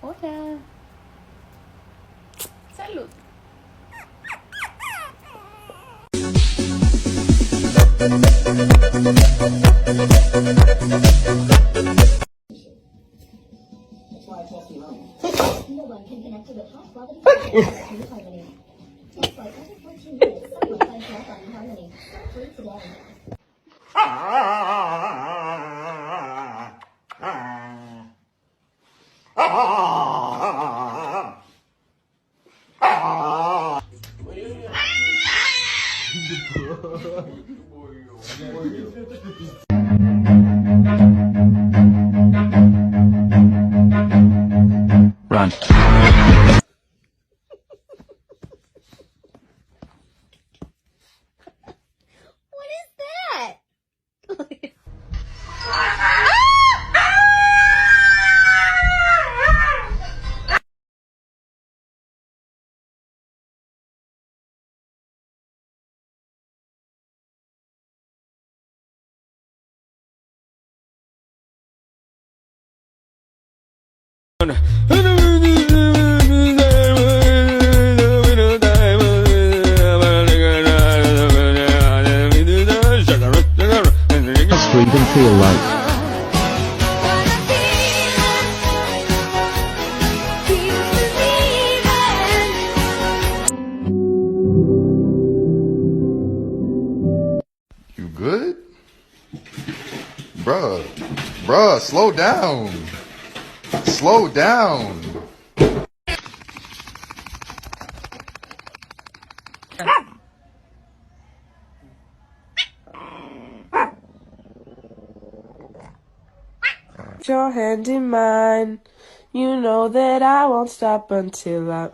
Hola. Salud. No one can connect to the top quality in Harmony. It's like every 14 minutes, someone finds love on Harmony. Free today. Run. What is that? Breathe and feel light. You good? Bruh, slow down. Slow down. Put your hand in mine. You know that I won't stop until I.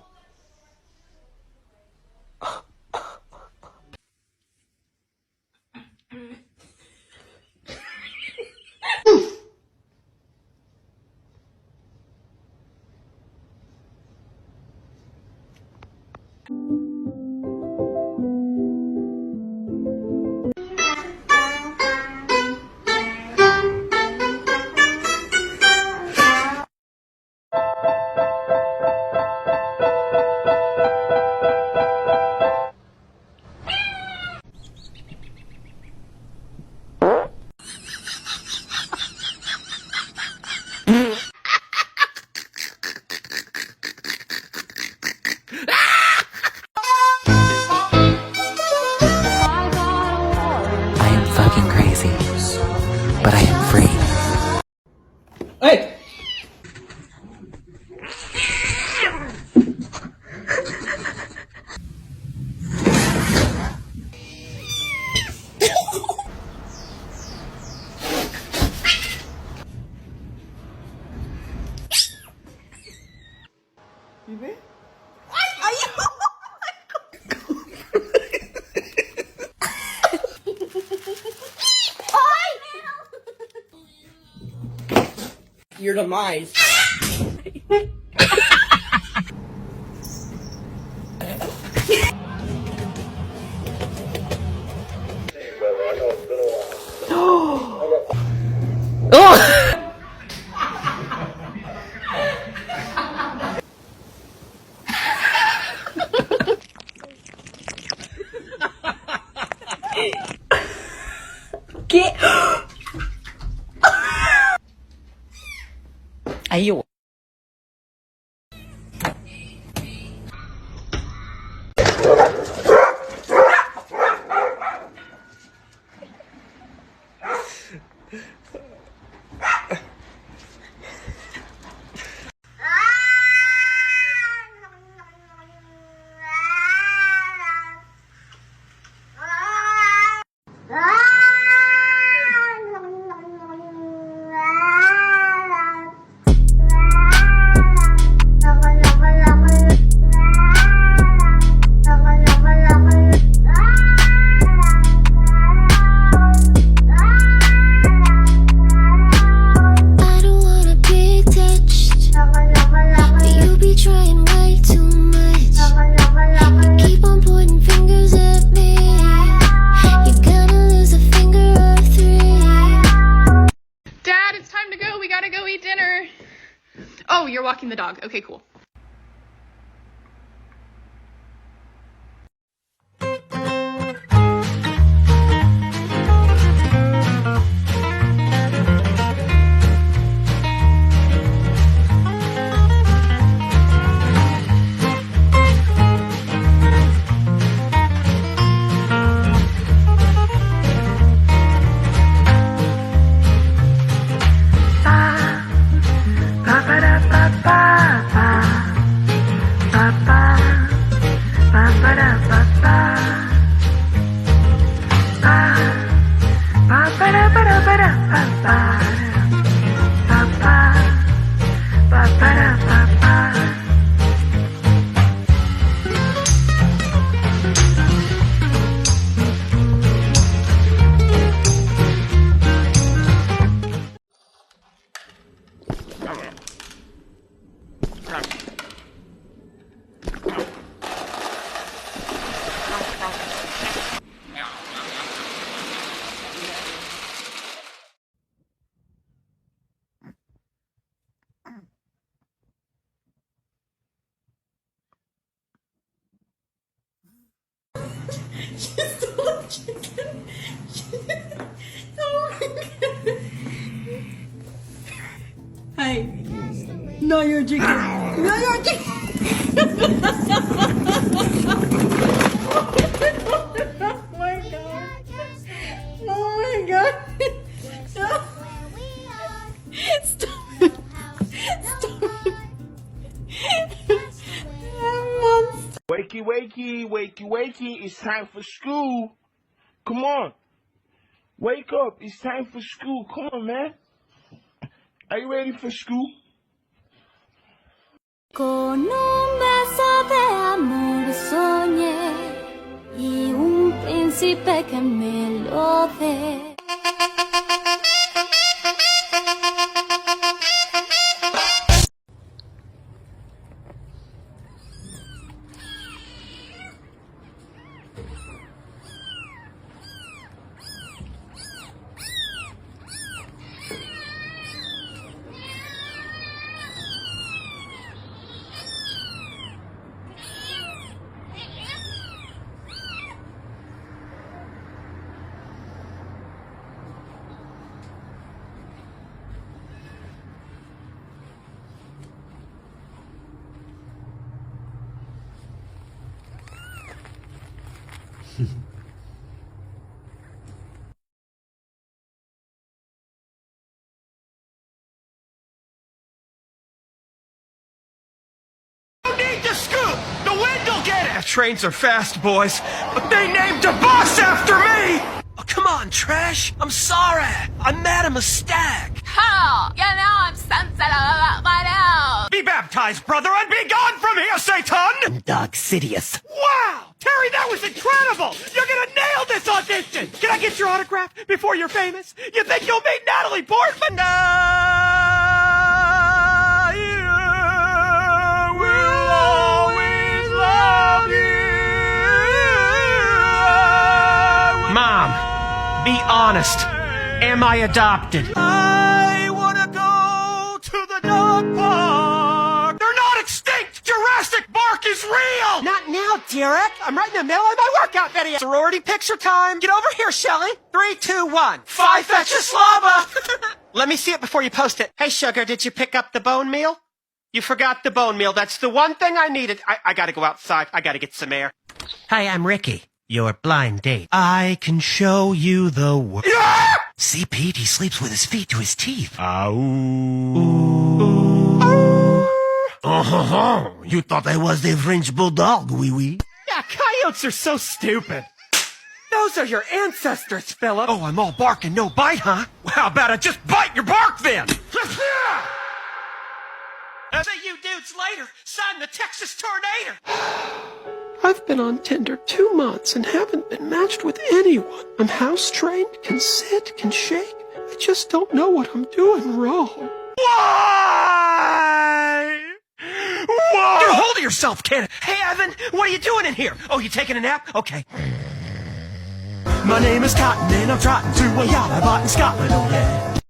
I am fucking crazy, but I am free. Hey! Your demise. ¿Qué? 哎呦！ Oh, you're walking the dog. Okay, cool. Hey, no, you're chicken. No, you're chicken. Oh my god. Oh my god. Stop it. Stop it. Wakey, wakey, wakey, wakey, it's time for school. Come on. Wake up, it's time for school. Come on, man. Are you ready for school? Con un beso de amor soñé y un príncipe que me lo dé. Scoop! The wind will get it! Trains are fast, boys, but they named a bus after me! Oh, come on, Trash. I'm sorry. I made a mistake. How? You know I'm sensitive about my nose. Be baptized, brother, and be gone from here, Satan! Dog Sidious. Wow! Terry, that was incredible! You're gonna nail this audition! Can I get your autograph before you're famous? You think you'll meet Natalie Portman? Mom, be honest. Am I adopted? I wanna go to the dog park. They're not extinct. Jurassic Park is real. Not now, Derek. I'm right in the middle of my workout video. Sorority picture time. Get over here, Shelly. 3, 2, 1. Phi Fetch Slava. Let me see it before you post it. Hey, sugar, did you pick up the bone meal? You forgot the bone meal. That's the one thing I needed. I gotta go outside. I gotta get some air. Hi, I'm Ricky. Your blind date. I can show you the world. Yeah! See, Pete, he sleeps with his feet to his teeth. You thought I was the French bulldog, wee-wee? Yeah, coyotes are so stupid. Those are your ancestors, Philip. Oh, I'm all bark and no bite, huh? Well, how about I just bite your bark, then? I'll see you dudes later. Sign the Texas Tornado. I've been on Tinder 2 months and haven't been matched with anyone. I'm house-trained, can sit, can shake. I just don't know what I'm doing wrong. Why? Why? Get a hold of yourself, kid. Hey, Evan, what are you doing in here? Oh, you taking a nap? Okay. My name is Cotton and I'm trotting to a yacht I bought in Scotland, oh yeah.